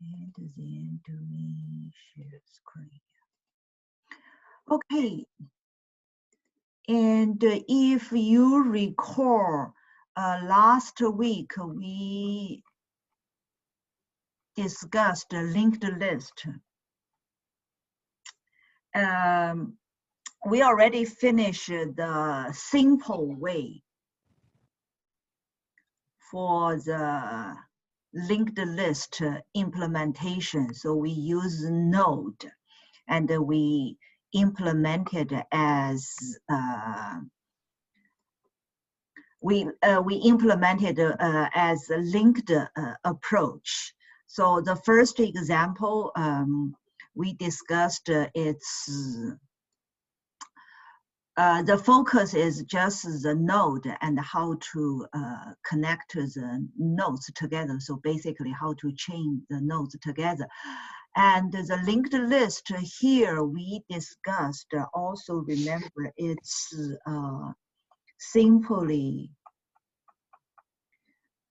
And then doing share screen. Okay. And if you recall, last week we discussed a linked list. We already finished the simple way for the linked list implementation. So we use Node, and we implemented as as a linked approach. So the first example we discussed, the focus is just the node and how to connect the nodes together. So basically how to chain the nodes together. And the linked list here we discussed, also remember it's simply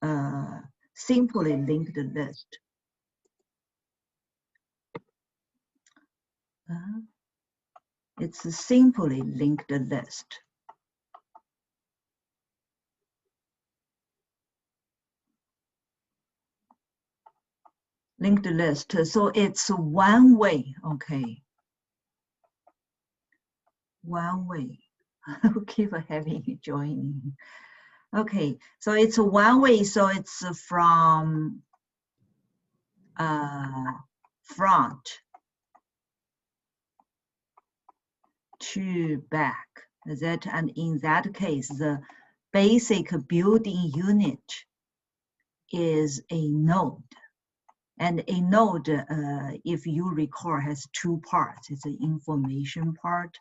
linked list. It's a simply linked list. Linked list, so it's one way, okay. One way. Keep having joining. Okay, so it's one way, so it's from front to back. That, and in that case, the basic building unit is a node. And a node, if you recall, has two parts. It's the information part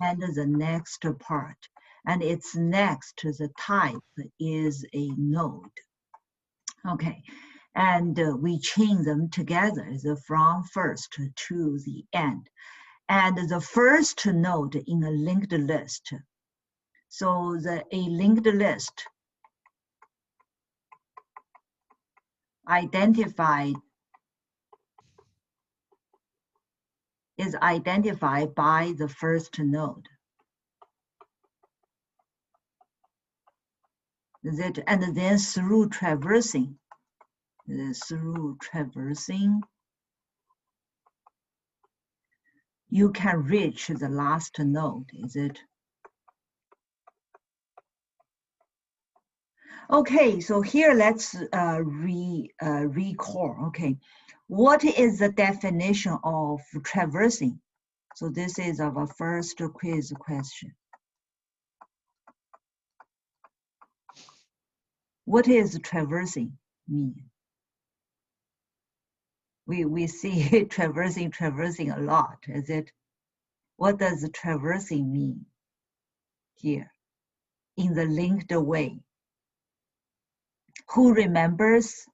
and the next part. And its next, the type is a node. Okay, and we chain them together, from first to the end. And the first node in a linked list. So a linked list is identified by the first node. And then through traversing, you can reach the last node, is it? Okay, so here let's recall, okay. What is the definition of traversing? So this is our first quiz question. What is traversing mean? We see traversing a lot, is it? What does traversing mean here in the linked way? Who remembers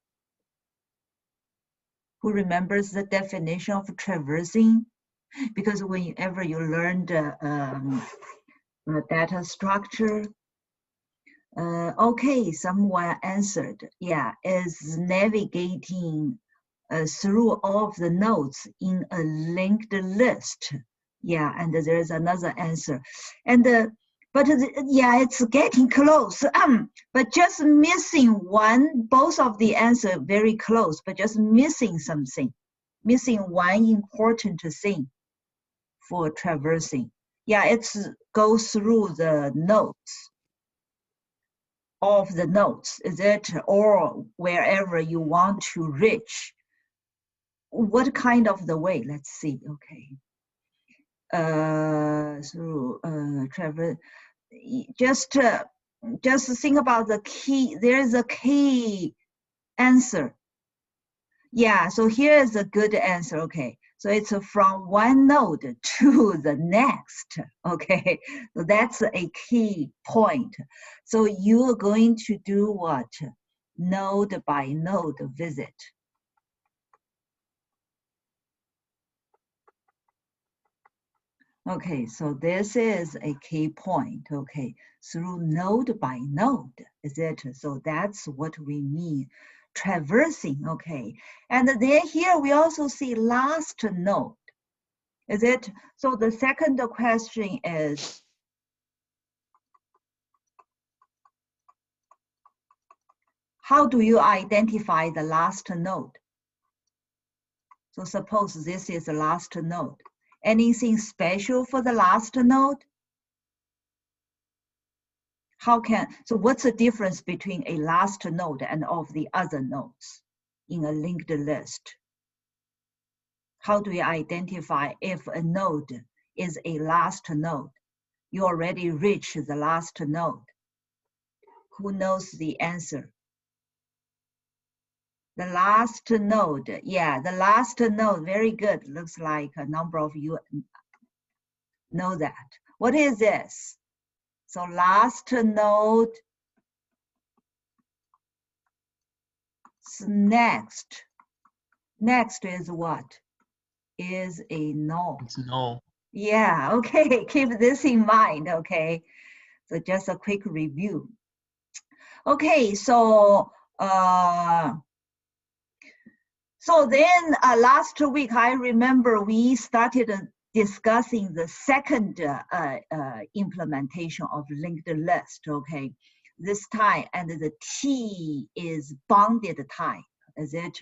the definition of traversing? Because whenever you learned data structure, okay, someone answered, yeah, is navigating through all of the nodes in a linked list. Yeah, and there's another answer. And but yeah, it's getting close. But just missing one, both of the answer very close, but just missing something, missing one important thing for traversing. Yeah, it's go through the nodes, of the nodes, is it, or wherever you want to reach. What kind of the way? Let's see. Okay. Through travel. Just think about the key. There's a key answer. Yeah. So here is a good answer. Okay. So it's from one node to the next. Okay. So that's a key point. So you are going to do what? Node by node visit. Okay, so this is a key point, okay, through node by node, is it? So that's what we mean traversing, okay. And then here we also see last node, is it? So the second question is, how do you identify the last node? So suppose this is the last node. Anything special for the last node? So what's the difference between a last node and all of the other nodes in a linked list? How do you identify if a node is a last node? You already reached the last node. Who knows the answer? The last node, yeah, the last node, very good. Looks like a number of you know that. What is this? So last node, next. Next is what? Is a null. It's null. Yeah, okay, keep this in mind, okay? So just a quick review. Okay, so then last week, I remember we started discussing the second implementation of linked list, okay? This time, and the T is bounded type, is it?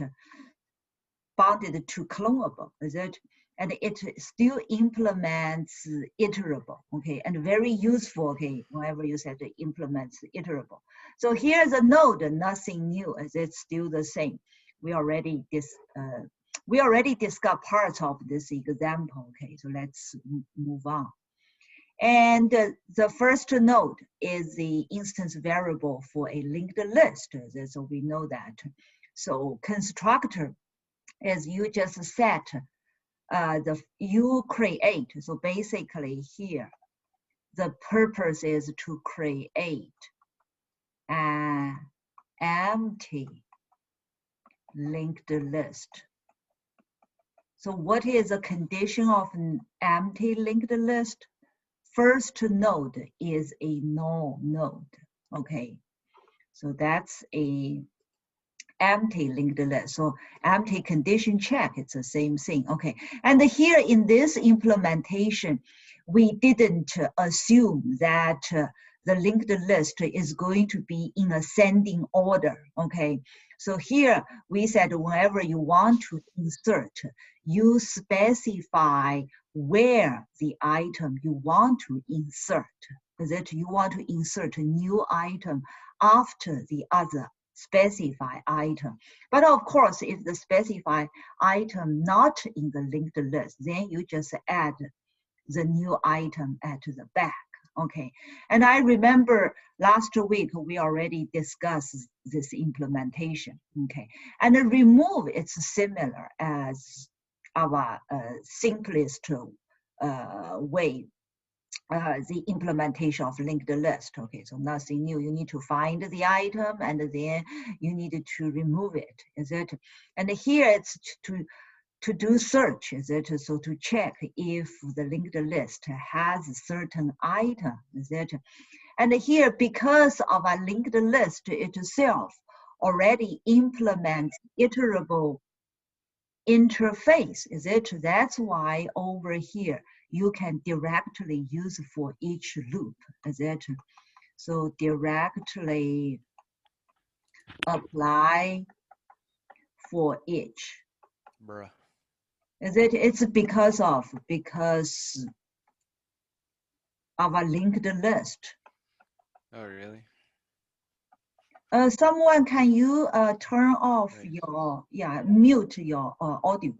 Bounded to clonable, is it? And it still implements iterable, okay? And very useful, okay, whenever you said it implements iterable. So here's a node, nothing new, as it's still the same. We already discussed parts of this example, okay? So let's move on. And the first node is the instance variable for a linked list, so we know that. So constructor, as you just set, you create. So basically here, the purpose is to create an empty linked list. So what is the condition of an empty linked list? First node is a null node, okay? So that's a empty linked list. So empty condition check, it's the same thing, okay? And here in this implementation, we didn't assume that the linked list is going to be in ascending order, okay? So here we said whenever you want to insert, you specify where the item you want to insert. That you want to insert a new item after the other specified item. But of course, if the specified item not in the linked list, then you just add the new item at the back. Okay, and I remember last week we already discussed this implementation. Okay, and the remove, it's similar as our simplest way, the implementation of linked list. Okay, so nothing new. You need to find the item and then you need to remove it. Is it? And here it's to do search, is it? So to check if the linked list has a certain item, is it? And here, because of a linked list itself already implements iterable interface, is it? That's why over here, you can directly use for each loop, is it? So directly apply for each. Bruh. Is it? It's because of a linked list. Oh, really? Someone, can you turn off your, mute your audio?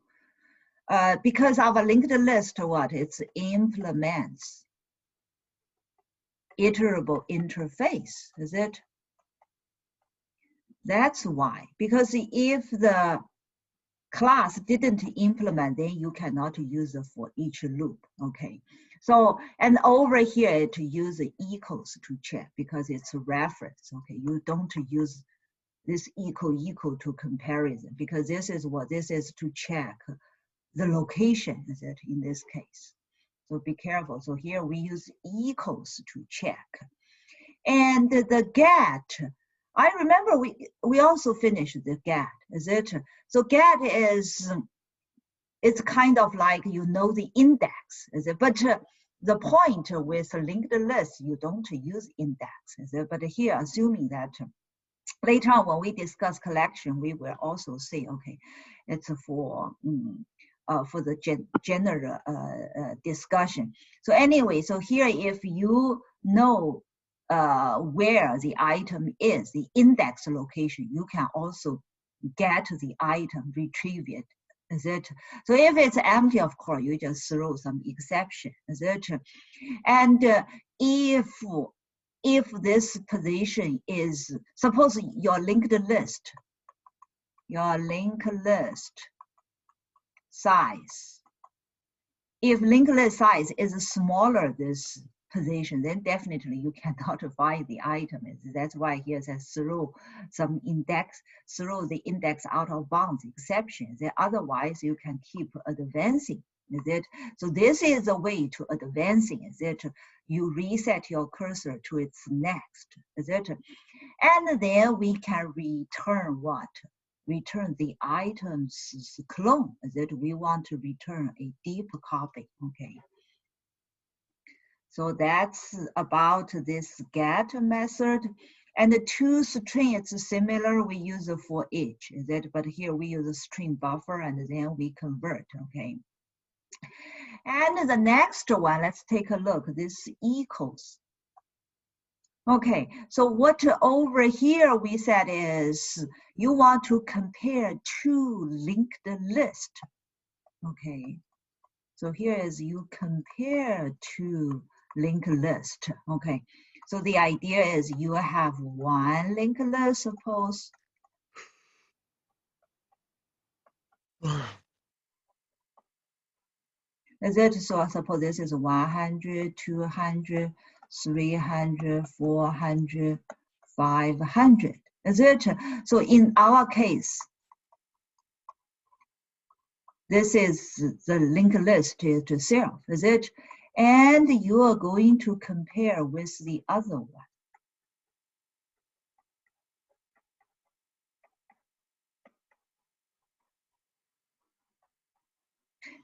Because our linked list, what? It implements iterable interface, is it? That's why, because if the class didn't implement, then you cannot use it for each loop, okay? So, and over here, it uses equals to check because it's a reference, okay? You don't use this equal to comparison because this is what this is to check the location, is it, in this case? So be careful. So here we use equals to check. And the get, I remember we also finished the get, is it? So get is, it's kind of like you know the index, is it? But the point with a linked list, you don't use index, is it? But here, assuming that later on when we discuss collection, we will also say, okay, it's for the general discussion. So anyway, so here if you know where the item is, the index location, you can also get the item, retrieve it. Is it? So if it's empty, of course, you just throw some exception. Is it? And if this position is, suppose your linked list size, if linked list size is smaller this position, then definitely you cannot find the item. That's why here it says throw the index out of bounds exception. Then otherwise you can keep advancing. Is it? So this is a way to advancing. Is it? You reset your cursor to its next. Is it? And then we can return what? Return the item's clone. Is it? We want to return a deep copy. Okay. So that's about this get method. And the toString, it's similar. We use it for each, is it? But here we use a string buffer and then we convert, okay? And the next one, let's take a look. This equals. Okay, so what over here we said is you want to compare two linked lists. Okay, so here is you compare two linked list. Okay, so the idea is you have one linked list, suppose. Is it? So I suppose this is 100, 200, 300, 400, 500. Is it? So in our case, this is the linked list to itself, is it? And you are going to compare with the other one.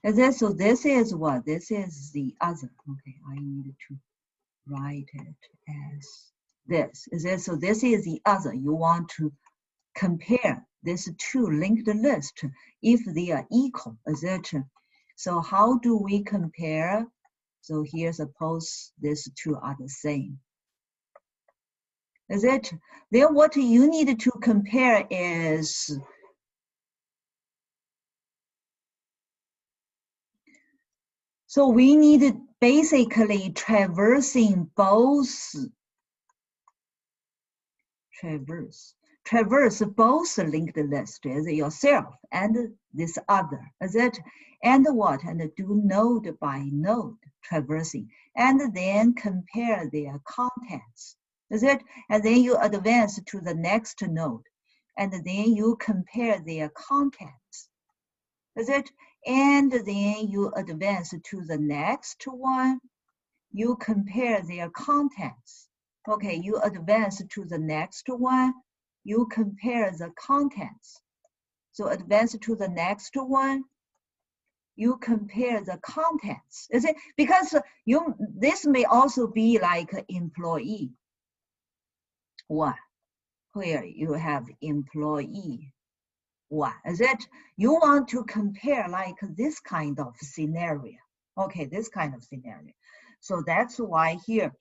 Is it? So this is what? This is the other. Okay, I need to write it as this. Is it? So this is the other. You want to compare these two linked lists if they are equal, is it? So how do we compare? So here, suppose these two are the same. Is it? Then what you need to compare is, so we need basically traverse both linked lists, is yourself and this other, is it? And what? And do node by node traversing, and then compare their contents, is it? And then you advance to the next node, and then you compare their contents, is it? And then you advance to the next one, you compare their contents. Okay, you advance to the next one, you compare the contents. So advance to the next one, you compare the contents. Is it? Because this may also be like employee one, where you have employee one. Is it? You want to compare like this kind of scenario. Okay, this kind of scenario. So that's why here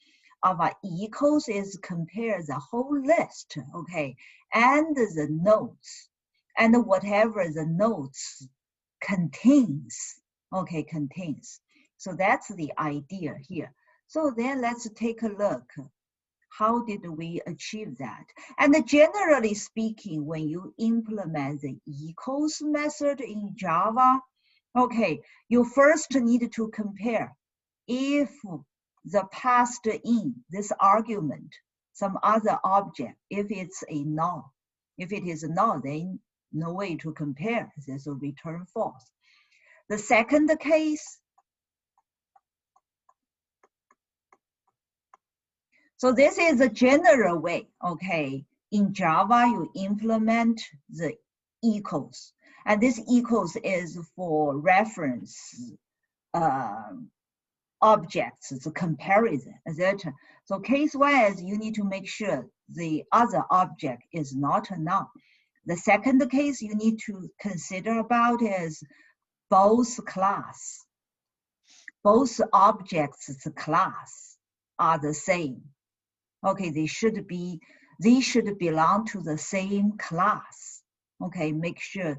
our equals is compare the whole list, okay, and the nodes, and whatever the nodes contains, okay, contains. So that's the idea here. So then let's take a look. How did we achieve that? And generally speaking, when you implement the equals method in Java, okay, you first need to compare if the passed in this argument, some other object, if it's a null. If it is null, then no way to compare. This will return false. The second case, so this is a general way, okay, in Java, you implement the equals. And this equals is for reference objects, the comparison, etc. So case-wise, you need to make sure the other object is not a null. The second case you need to consider about is both class, both objects class are the same. Okay, they should belong to the same class. Okay, make sure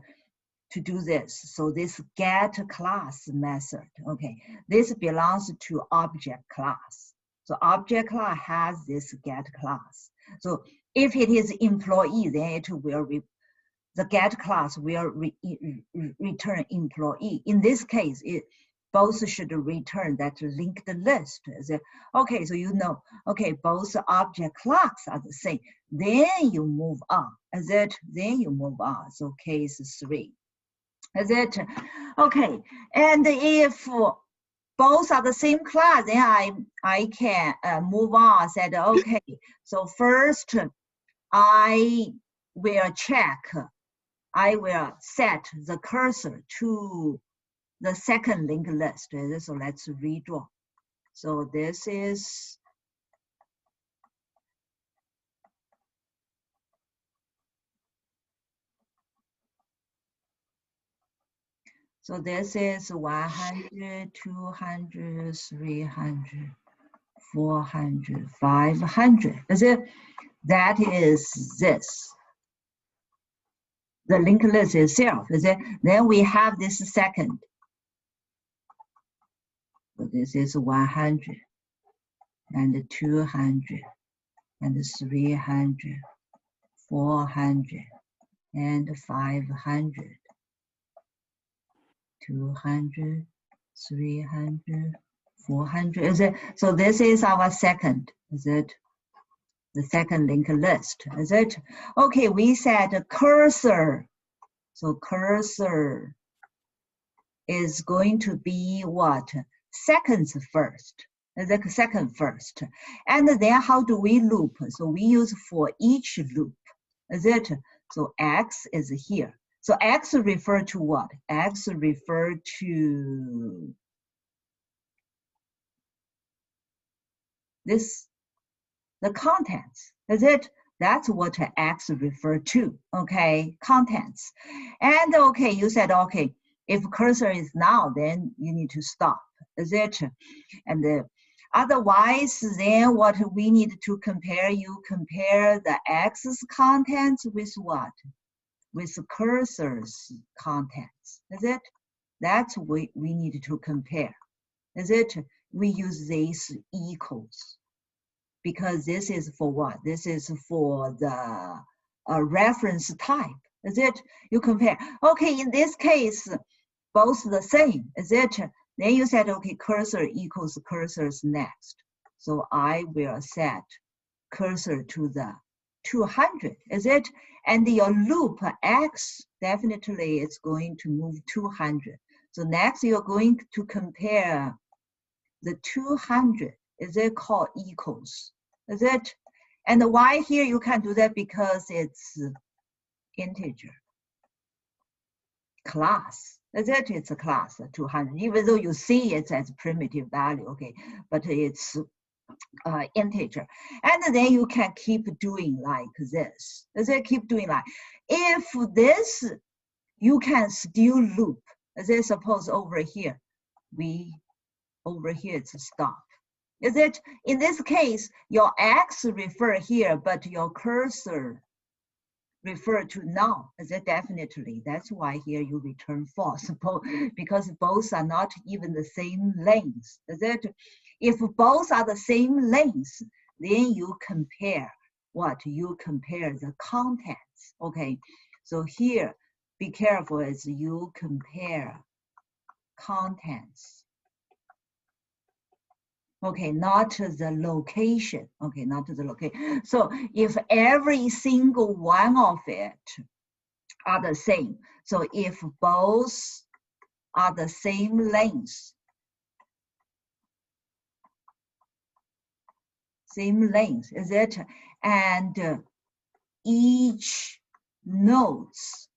to do this. So this get class method, okay, this belongs to object class. So object class has this get class. So if it is employee, then it will the get class will return employee. In this case, it both should return that linked list. Okay, so you know, okay, both object class are the same. Then you move on. Then you move on. So case 3. Is it okay? And if both are the same class, then I can move on. Said okay. So first, I will check. I will set the cursor to the second linked list. So let's redraw. So this is. So this is 100, 200, 300, 400, 500. Is it? That is this. The linked list itself. Is it? Then we have this second. So this is 100 and 200 and 300, 400 and 500. 200, 300, 400. Is it? So this is our second. Is it? The second linked list. Is it? Okay, we said cursor. So cursor is going to be what? Seconds first. The second first. And then how do we loop? So we use for each loop. Is it? So X is here. So X refer to what? X refer to this, the contents. Is it? That's what X refer to, okay? Contents. And okay, you said, okay, if cursor is null, then you need to stop. Is it? And otherwise, then what we need to compare, you compare the X's contents with what? With cursor's contents. Is it? That's what we need to compare. Is it? We use this equals. Because this is for what? This is for the reference type. Is it? You compare. Okay, in this case, both the same. Is it? Then you said, okay, cursor equals cursors next. So I will set cursor to the 200. Is it? And your loop X definitely is going to move 200. So next you're going to compare the 200. Is it called equals? Is it? And why here you can do that? Because it's integer class. Is it? It's a class 200, even though you see it as primitive value, okay, but it's integer. And then you can keep doing like this. Is it? Keep doing like. If this, you can still loop. Is it? Suppose over here, over here it's a stop. Is it? In this case, your X refer here, but your cursor refer to null. Is it? Definitely. That's why here you return false, because both are not even the same length. Is it? If both are the same length, then you compare what? You compare the contents. Okay. So here, be careful as you compare contents. Okay, not the location. Okay, not the location. So if every single one of it are the same, so if both are the same length, is it? And each nodes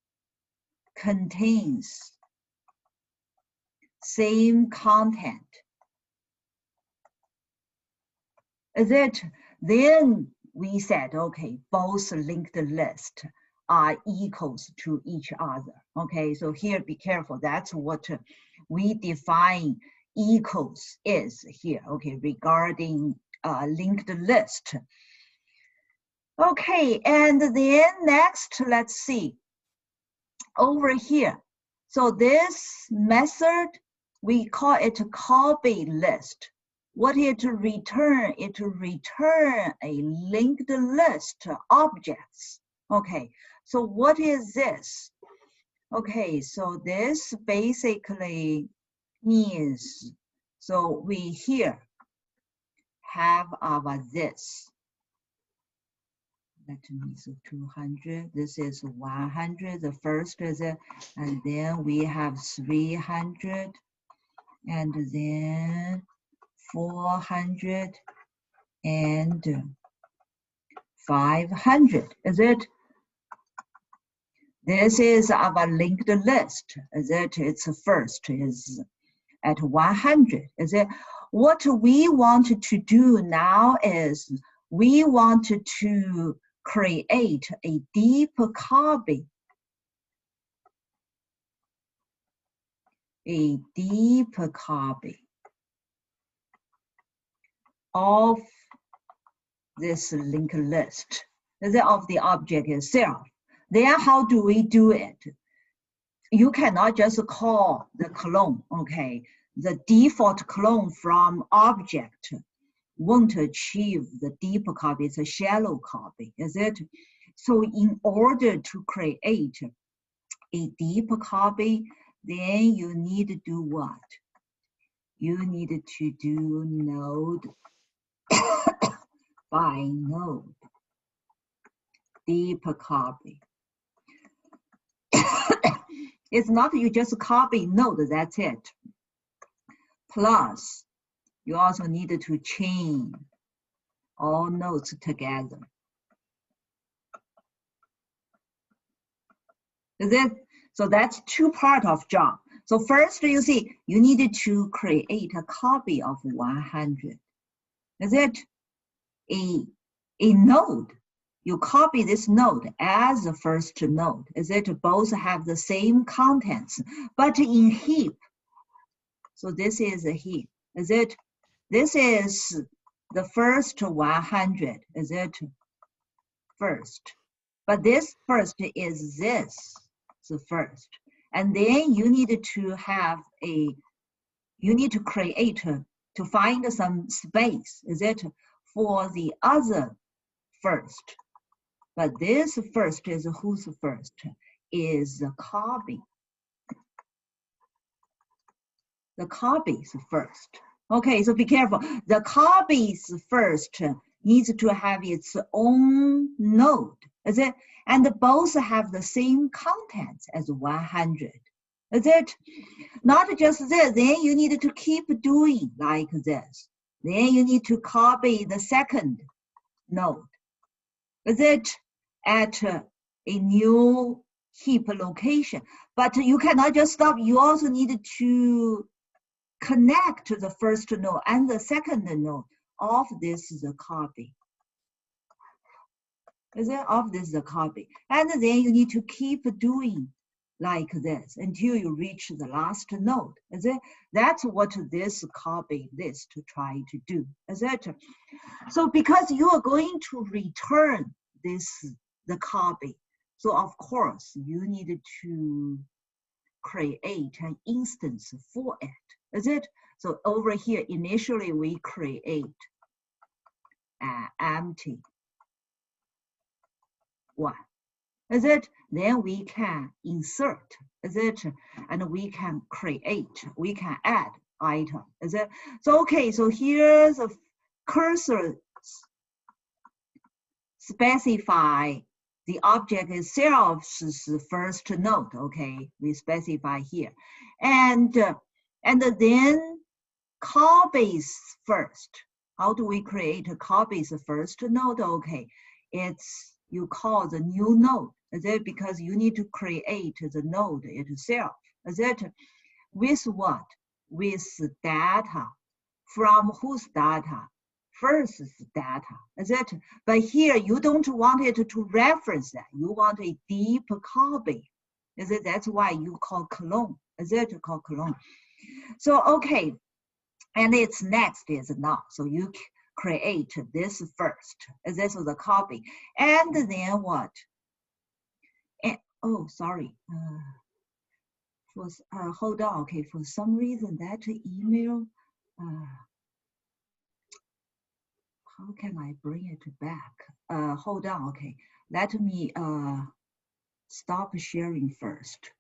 contains same content. That then we said, okay, both linked lists are equals to each other. Okay, so here be careful. That's what we define equals is here. Okay, regarding linked list. Okay, and then next, let's see over here. So this method, we call it a copy list. What it return? It return a linked list objects. Okay, so what is this? Okay, so this basically means, so we here have our this. Let me so 200. This is 100. The first is, and then we have 300, and then 400 and 500. Is it? This is our linked list. Is it? It's first is at 100. Is it? What we want to do now is we want to create a deep copy. A deep copy of this linked list, of the object itself. Then how do we do it? You cannot just call the clone, okay? The default clone from object won't achieve the deep copy, it's a shallow copy, is it? So in order to create a deep copy, then you need to do what? You need to do node by node, deep copy. It's not you just copy node, that's it. Plus, you also need to chain all nodes together. Is it? So that's two parts of job. So first, you see, you needed to create a copy of 100. Is it? A node. You copy this node as the first node. Is it? Both have the same contents, but in heap. So this is a heap. Is it? This is the first 100. Is it? First. But this first is this. The first. And then you need to have you need to create, to find some space, is it, for the other first. But this first is whose first? Is the copy. The copies first. Okay, so be careful. The copies first needs to have its own node, is it? And both have the same contents as 100. Is it? Not just this, then you need to keep doing like this. Then you need to copy the second node. Is it? At a new heap location. But you cannot just stop. You also need to connect the first node and the second node of this is a copy. Is it? Of this is a copy. And then you need to keep doing like this until you reach the last node. Is it? That's what this copy list try to do. Is it? So because you are going to return the copy, so of course you need to create an instance for it. Is it? So over here, initially we create an empty one. Is it? Then we can insert. Is it? And we can create. We can add item. Is it? So okay. So here's a cursor specify the object itself's first node. Okay, we specify here, and then copies first. How do we create a copies first node? Okay, it's you call the new node. Is it because you need to create the node itself? Is it with what? With data. From whose data? First data. Is it? But here you don't want it to reference that. You want a deep copy. Is it? That's why you call clone. Is it called clone? So okay, and its next is now. So you create this first. This is the copy, and then what? And, oh, sorry. Hold on. Okay, for some reason that email. How can I bring it back? Hold on. Okay, let me stop sharing first.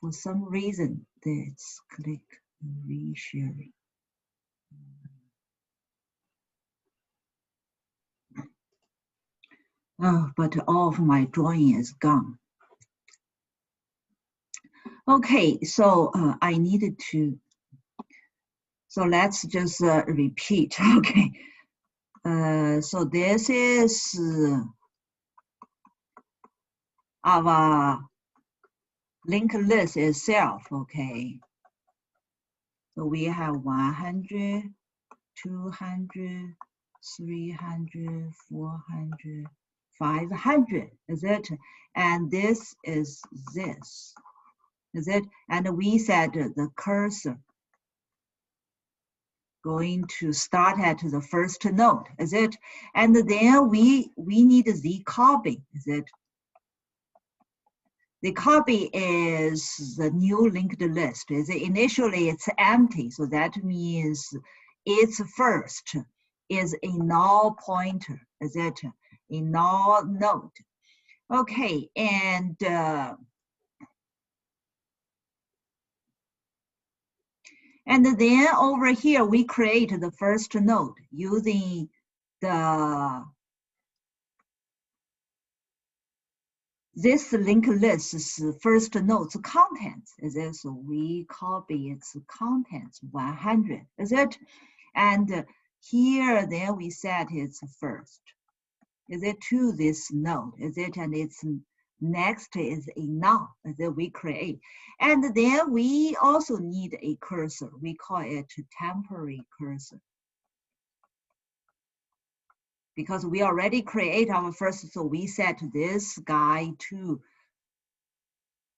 For some reason, let's click resharing. Oh, but all of my drawing is gone. Okay, so I needed to. So let's just repeat. Okay. So this is our linked list itself. Okay. So we have 100, 200, 300, 400, 500, is it? And this is this, is it? And we said the cursor going to start at the first node, is it? And then we need the copy, is it? The copy is the new linked list. Is it? Initially, it's empty, so that means its first is a null pointer, is it? A null node. Okay, and then over here, we create the first node using this linked list's first node's contents, is it? So we copy its contents, 100, is it? And here, then we set its first, is it, to this node, is it? And its next is a null that we create. And then we also need a cursor. We call it temporary cursor. Because we already create our first, so we set this guy to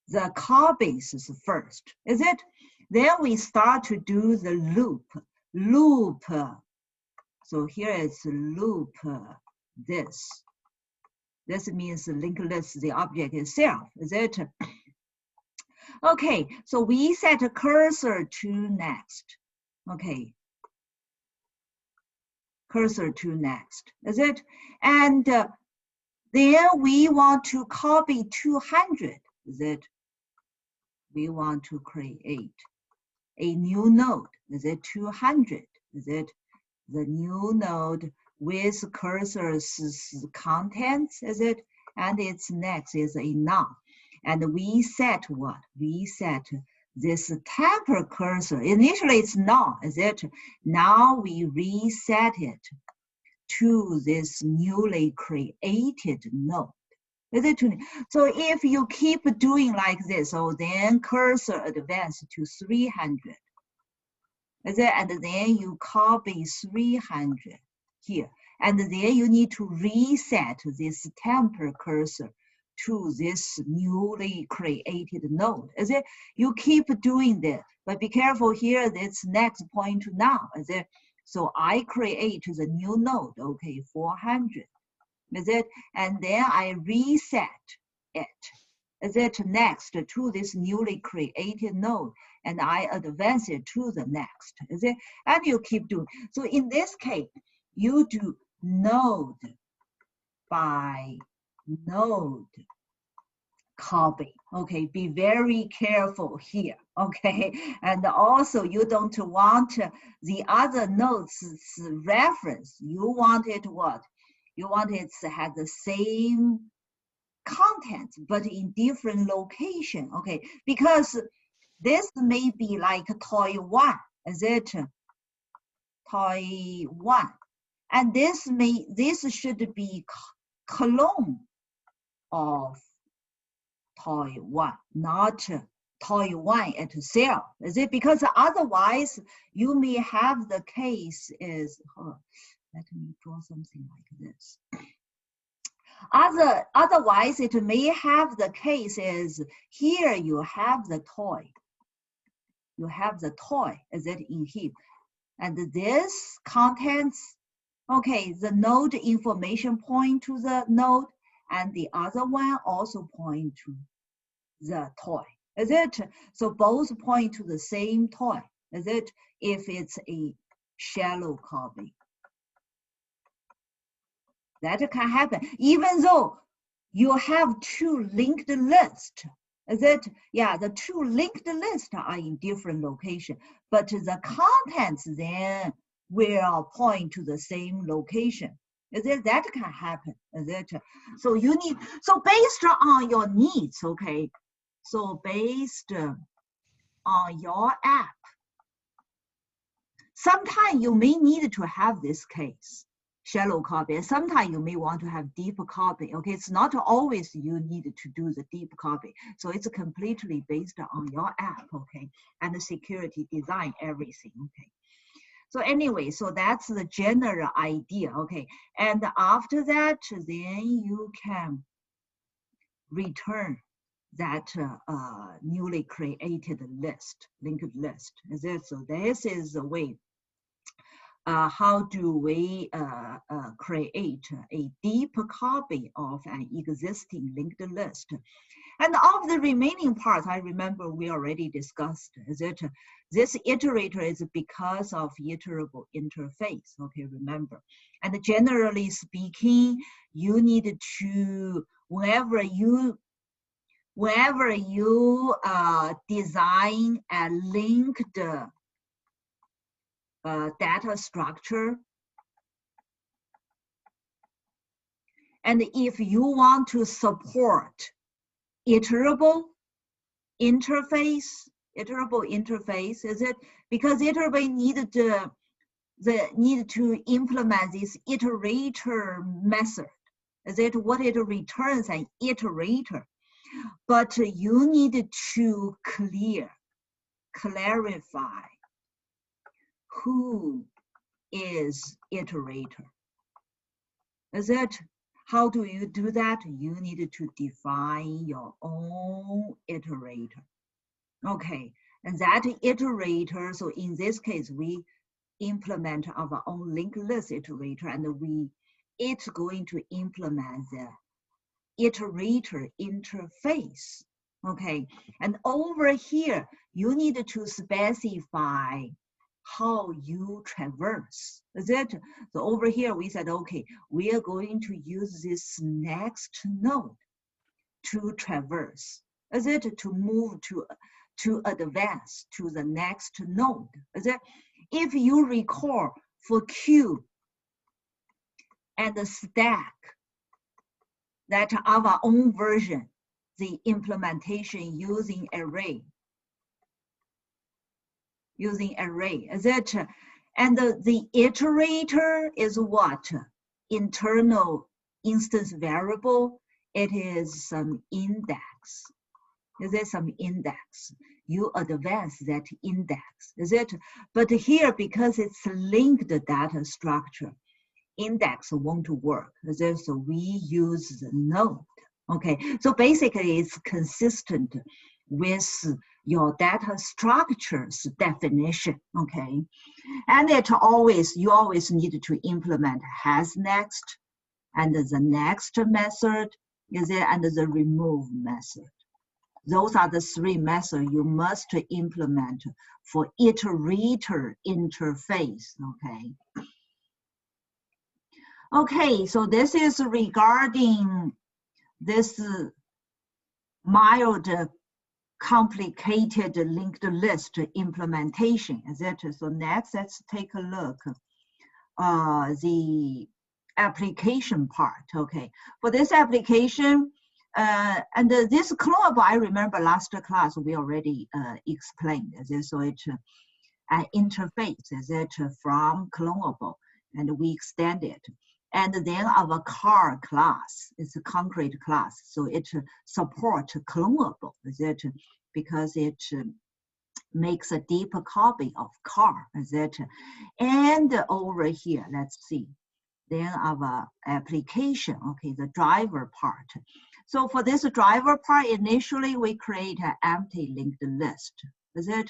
the copies first, is it? Then we start to do the loop. So here is loop this. This means the linked list, the object itself, is it? Okay, so we set a cursor to next. Okay. Cursor to next, is it? And then we want to copy 200, is it? We want to create a new node, is it? 200, is it? The new node with cursor's contents, is it? And its next is a null. And we set what? We set this temper cursor. Initially it's null, is it? Now we reset it to this newly created node. Is it? So if you keep doing like this, so then cursor advance to 300. Is it? And then you copy 300 here. And then you need to reset this temper cursor to this newly created node. Is it? You keep doing that, but be careful here, this next point now, is it? So I create the new node, okay, 400, is it? And then I reset it, is it, next to this newly created node, and I advance it to the next, is it? And you keep doing. So in this case, you do node by node copy. Okay, be very careful here. Okay, and also you don't want the other nodes reference. You want it what? You want it to have the same content but in different location. Okay, because this may be like toy 1, is it? Toy 1, and this should be clone of toy 1, not toy 1 itself. Is it? Because otherwise you may have the case is, let me draw something like this. Otherwise it may have the case is here you have the toy. You have the toy, is it in heap? And this contents, okay, the node information point to the node, and the other one also point to the toy, is it? So both point to the same toy, is it? If it's a shallow copy. That can happen, even though you have two linked lists. Is it? Yeah, the two linked lists are in different location, but the contents then will point to the same location. Is it? That can happen. Is it? So you need, so based on your needs, okay? So based on your app, sometimes you may need to have this case, shallow copy. Sometimes you may want to have deep copy. Okay, it's not always you need to do the deep copy. So it's completely based on your app, okay, and the security design, everything, okay. So anyway, so that's the general idea, okay. And after that, then you can return that newly created list, linked list. So this is the way. How do we create a deep copy of an existing linked list? And of the remaining parts, I remember we already discussed, is it? This iterator is because of iterable interface, okay, remember. And generally speaking, you need to, whenever you design a linked data structure, and if you want to support iterable interface, is it? Because iterable need to implement this iterator method. Is it? What it returns an iterator, but you need to clarify who is iterator. Is it? How do you do that? You need to define your own iterator. Okay, and that iterator, so in this case, we implement our own linked list iterator, and it's going to implement the iterator interface. Okay, and over here, you need to specify how you traverse. Is it? So over here, we said, okay, we are going to use this next node to traverse. Is it? To move to advance to the next node. Is it? If you recall for queue and the stack, that our own version, the implementation using array, is it? And the iterator is what? Internal instance variable. It is some index. Is it some index? You advance that index, is it? But here, because it's linked data structure, index won't work. Is it? So we use the node. Okay, so basically it's consistent with your data structures definition, okay? And you always need to implement has next, and the next method, is it, and the remove method. Those are the three methods you must implement for iterator interface, okay? Okay, so this is regarding this mild complicated linked list implementation, is it? So next, let's take a look the application part, okay? For this application, and this clonable, I remember last class we already explained, is it? So it's an interface, is it, from clonable, and we extend it. And then our car class is a concrete class, so it supports clonable, is it? Because it makes a deeper copy of car, is it? And over here, let's see. Then our application, okay, the driver part. So for this driver part, initially we create an empty linked list, is it?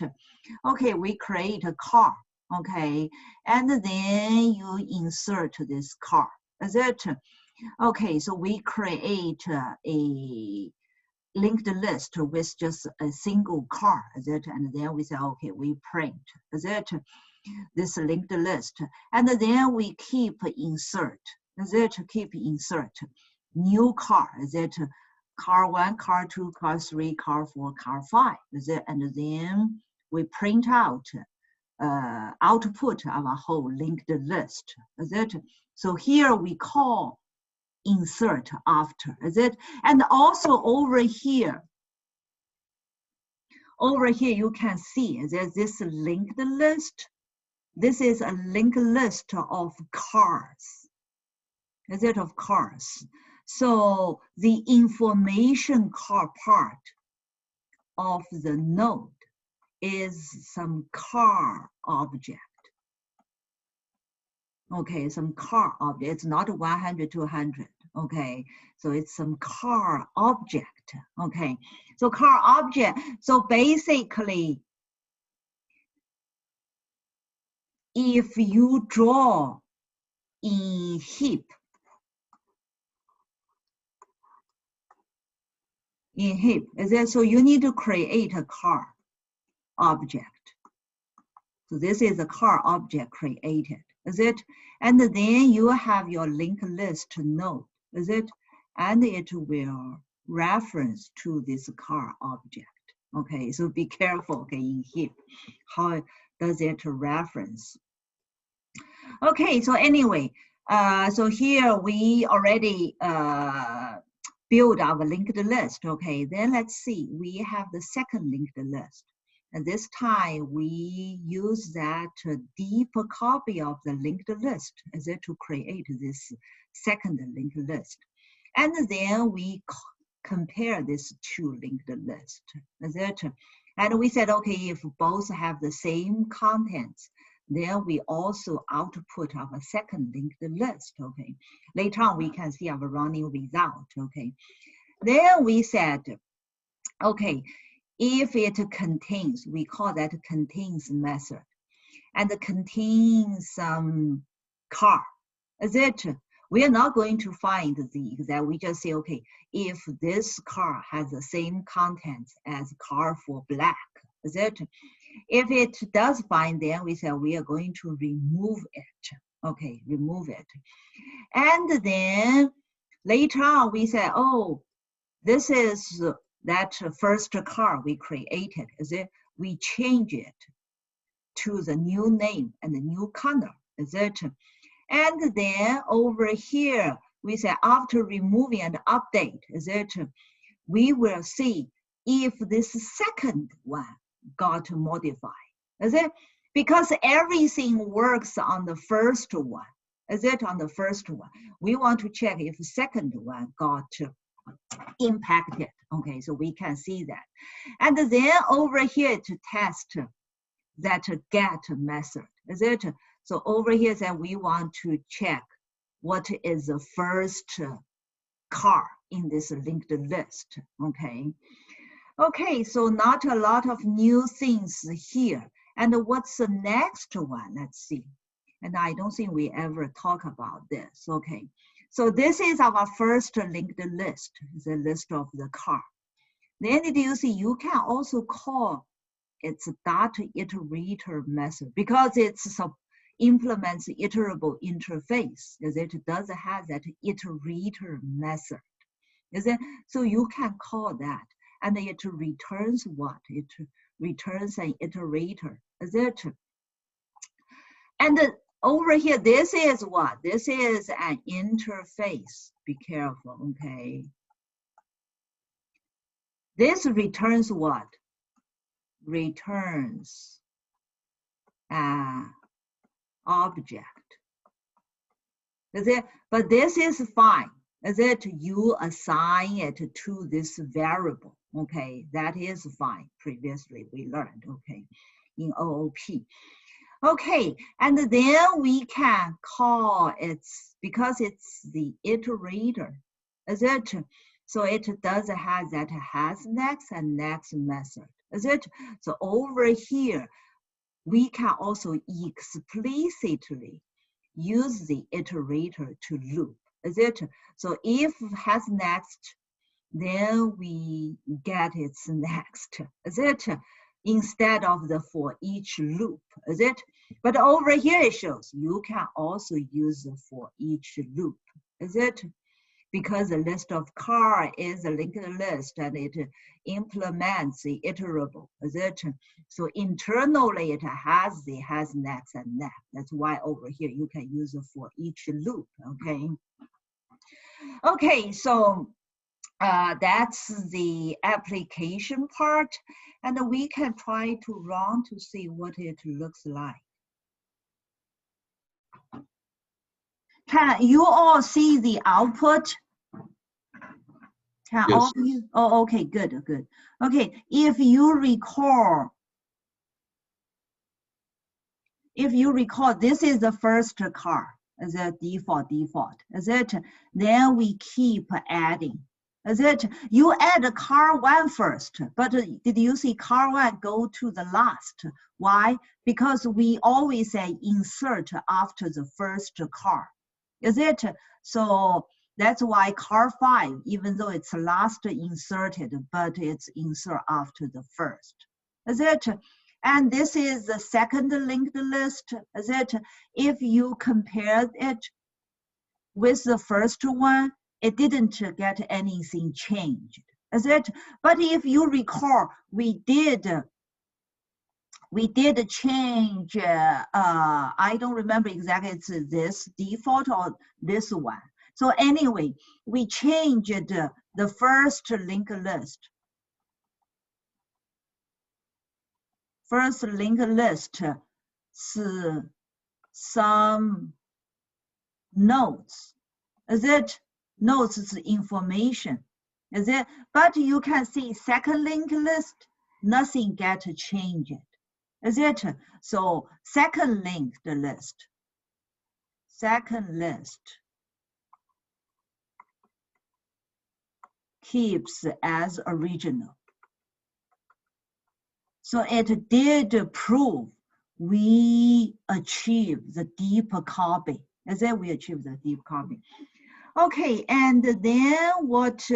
Okay, we create a car, okay, and then you insert this car, is it? Okay, so we create a linked list with just a single car, is it? And then we say, okay, we print, is it? This linked list, and then we keep insert, is it? Keep insert new car, is it? Car 1, car 2, car 3, car 4, car 5, is it? And then we print out output our whole linked list, is it? So here we call insert after, is it? And also over here you can see there's this linked list. This is a linked list of cars, is it, of cars? So the information car part of the node is some car object. Okay, some car object. It's not 100, 200. Okay, so it's some car object. Okay, so car object. So basically, if you draw in heap, is it? So you need to create a car object. So this is a car object created, is it? And then you have your linked list node, is it? And it will reference to this car object. Okay, so be careful, okay, in heap. How does it reference? Okay, so anyway, so here we already build our linked list. Okay, then let's see, we have the second linked list. And this time we use that deeper copy of the linked list as it to create this second linked list. And then we compare these two linked lists, is it? And we said, okay, if both have the same contents, then we also output our second linked list, okay? Later on, we can see our running result, okay? Then we said, okay, if it contains, we call that contains method, and contains some car, is it? We are not going to find the exact, we just say, okay, if this car has the same contents as car for black, is it? If it does find, then we say we are going to remove it, okay, remove it. And then later on we say, oh, this is that first car we created, is it? We change it to the new name and the new color, is it? And then over here, we say after removing and update, is it? We will see if this second one got modified, is it? Because everything works on the first one, is it? On the first one. We want to check if the second one got impacted. Okay, so we can see that. And then over here to test that get method, is it? So over here that we want to check what is the first car in this linked list, okay? Okay, so not a lot of new things here. And what's the next one? Let's see. And I don't think we ever talk about this, okay? So this is our first linked list, the list of the car. Then you see, you can also call it's data iterator method because it's implements iterable interface, as it does have that iterator method, is it? So you can call that, and it returns what? It returns an iterator, is it? And over here, this is what? This is an interface. Be careful, okay? This returns what? Returns an object, Is it? But this is fine. Is it? You assign it to this variable. Okay, that is fine. Previously we learned. Okay, in OOP. Okay, and then we can call it because it's the iterator. Is it? So it does have that has next and next method. Is it? So over here, we can also explicitly use the iterator to loop. Is it? So if has next, then we get its next. Is it? Instead of the for each loop. Is it? But over here it shows you can also use the for each loop. Is it? Because the list of car is a linked list and it implements the iterable, is it? So internally it has the has next and next. That's why over here you can use it for each loop, okay? Okay, so that's the application part, and we can try to run to see what it looks like. Can you all see the output? Can all of you? Oh, okay, good, good. Okay, if you recall, this is the first car, is it default, is it? Then we keep adding, is it? You add car 1 first, but did you see car 1 go to the last? Why? Because we always say insert after the first car, is it? So that's why car 5, even though it's last inserted, but it's insert after the first, is it? And this is the second linked list, is it? If you compare it with the first one, it didn't get anything changed, is it? But if you recall, we did change, I don't remember exactly, it's this default or this one. So anyway, we changed the first linked list. First linked list is some notes. Is it? Notes is information. Is it? But you can see second linked list, nothing get changed. Is it? So second linked list keeps as original. So it did prove we achieved the deep copy. Is it? We achieved the deep copy. Okay, and then what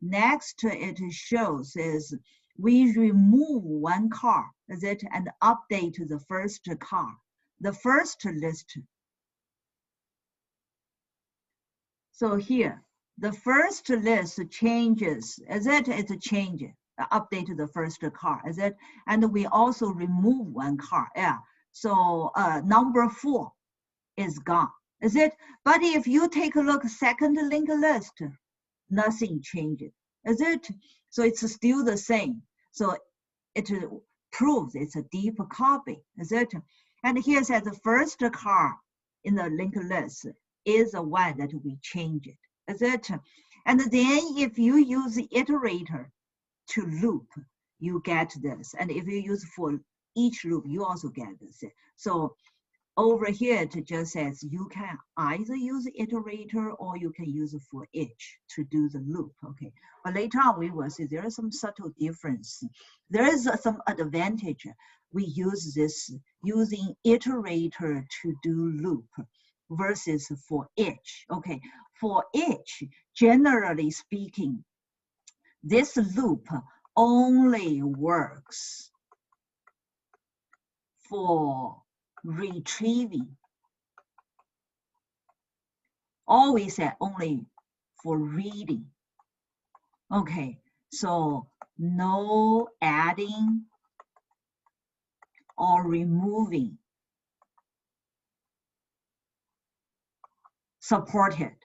next it shows is we remove 1 car, is it, and update the first car, the first list. So here, the first list changes, is it? It's a change, update the first car, is it? And we also remove 1 car, yeah. So number 4 is gone, is it? But if you take a look, second linked list, nothing changes, is it? So it's still the same. So it proves it's a deep copy, is it? And here says the first car in the linked list is the one that we changed, is it? And then if you use the iterator to loop, you get this. And if you use for each loop, you also get this. So over here, it just says you can either use iterator or you can use for each to do the loop, okay? But later on, we will see there is some subtle difference. There is some advantage. We use this using iterator to do loop versus for each, okay? For each, generally speaking, this loop only works for retrieving. Always say only for reading. Okay, so no adding or removing supported.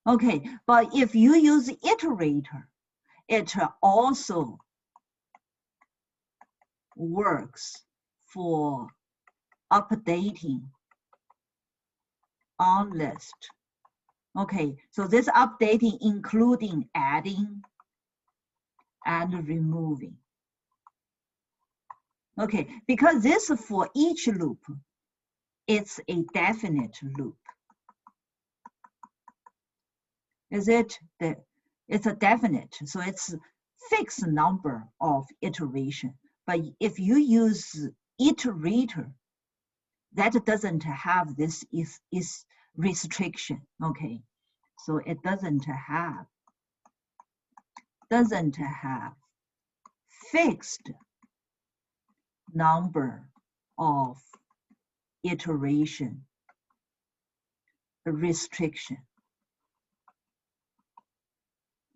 Okay, but if you use iterator, it also works for updating on list. Okay, so this updating including adding and removing. Okay, because this for each loop, it's a definite loop. Is it? It's a definite, so it's fixed number of iteration. But if you use iterator, that doesn't have this is restriction. Okay, so it doesn't have fixed number of iteration restriction.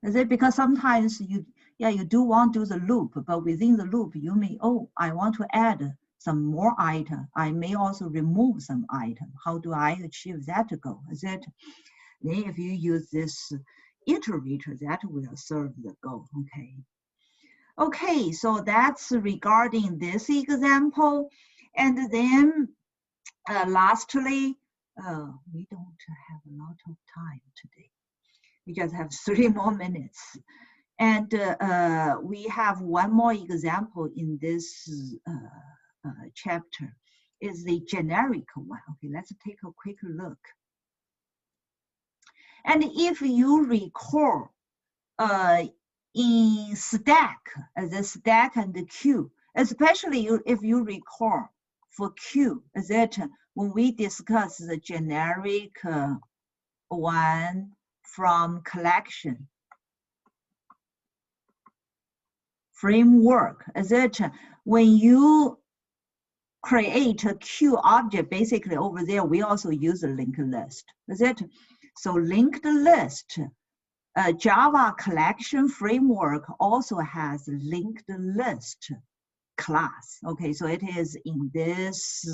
Is it because sometimes you do want to do the loop, but within the loop you may, oh, I want to add some more item. I may also remove some item. How do I achieve that goal? Is it? Then if you use this iterator, that will serve the goal. Okay. Okay, so that's regarding this example. And then lastly, we don't have a lot of time today. We just have 3 more minutes. And we have one more example in this chapter, is the generic one. Okay, let's take a quick look. And if you recall, in stack, the stack and the queue, especially if you recall for queue, that when we discuss the generic one from collection framework, that when you create a queue object, basically over there, we also use a linked list. Is it? So linked list, Java collection framework also has linked list class. Okay, so it is in this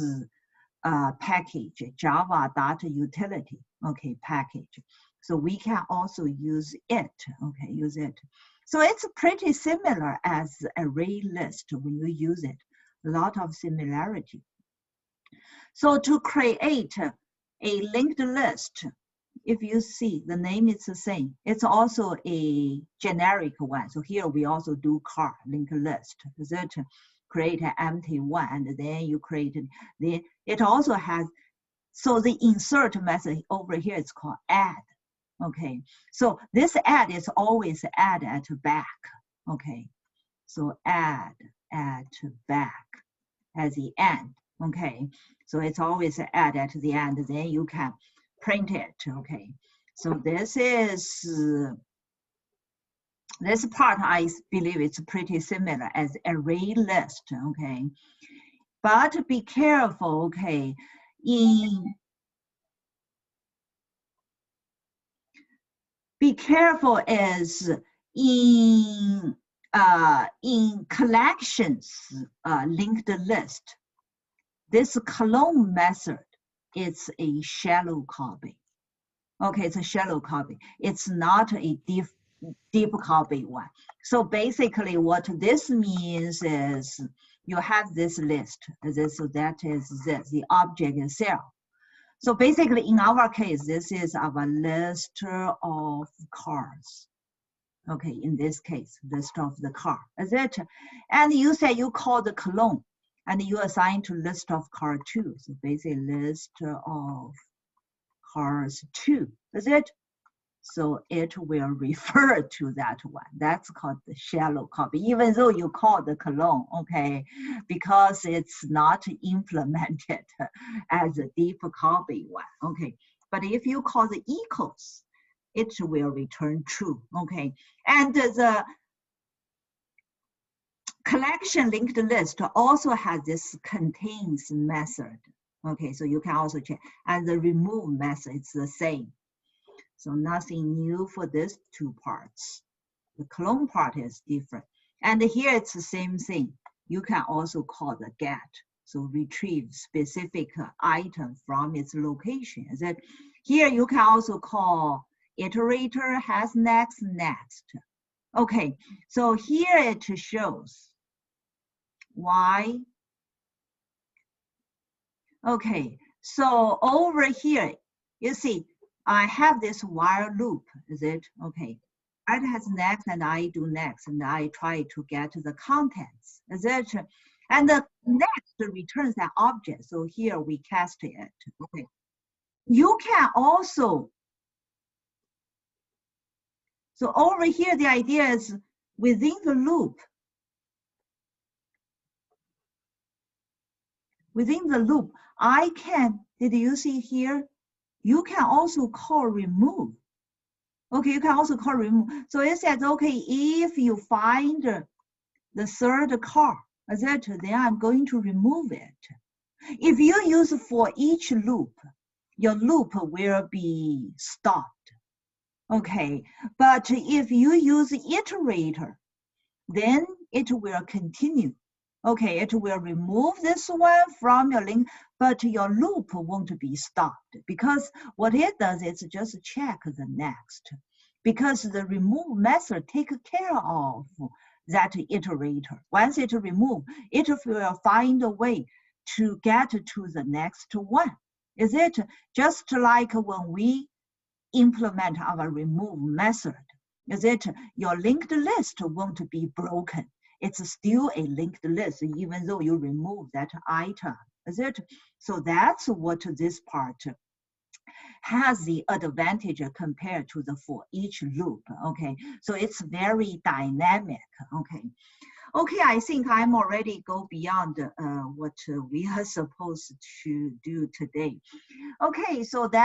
package, java.utility, okay, package. So we can also use it, okay, use it. So it's pretty similar as array list when you use it, a lot of similarity. So to create a linked list, if you see the name is the same, it's also a generic one. So here we also do car linked list, that create an empty one, and then you create the, it also has, so the insert method over here is called add. Okay, so this add is always add at back. Okay, so add at back at the end. Okay, so it's always add at the end, then you can print it. Okay, so this is this part, I believe it's pretty similar as array list. Okay, but be careful. Okay, be careful as in collections linked list, this clone method is a shallow copy. Okay, it's a shallow copy. It's not a deep copy one. So basically what this means is you have this list, so that is this, the object itself. So basically in our case, this is our list of cars. Okay, in this case, list of the car, is it? And you say you call the clone and you assign to list of car 2. So basically list of cars 2, is it? So it will refer to that one. That's called the shallow copy, even though you call the clone, okay, because it's not implemented as a deep copy one, okay. But if you call the equals, it will return true, okay. And the collection linked list also has this contains method, okay, so you can also check. And the remove method is the same. So nothing new for these 2 parts. The clone part is different. And here it's the same thing. You can also call the get. So retrieve specific item from its location. Is it? Here you can also call iterator has next. Okay, so here it shows why. Okay, so over here, You see, I have this while loop, is it? Okay. I has next and I do next and I try to get the contents, is it? And the next returns an object. So here we cast it, okay. You can also, so over here, the idea is within the loop, I can, did you see here? You can also call remove. Okay, you can also call remove. So it says, okay, if you find the third car, then I'm going to remove it. If you use for each loop, your loop will be stopped. Okay, but if you use iterator, then it will continue. Okay, it will remove this one from your link, but your loop won't be stopped because what it does is just check the next, because the remove method takes care of that iterator. Once it removes, it will find a way to get to the next one. Is it just like when we implement our remove method? Is it your linked list won't be broken? It's still a linked list, even though you remove that item. Is it? So that's what this part has the advantage compared to the for each loop. Okay, so it's very dynamic. Okay. Okay, I think I'm already go beyond what we are supposed to do today. Okay, so that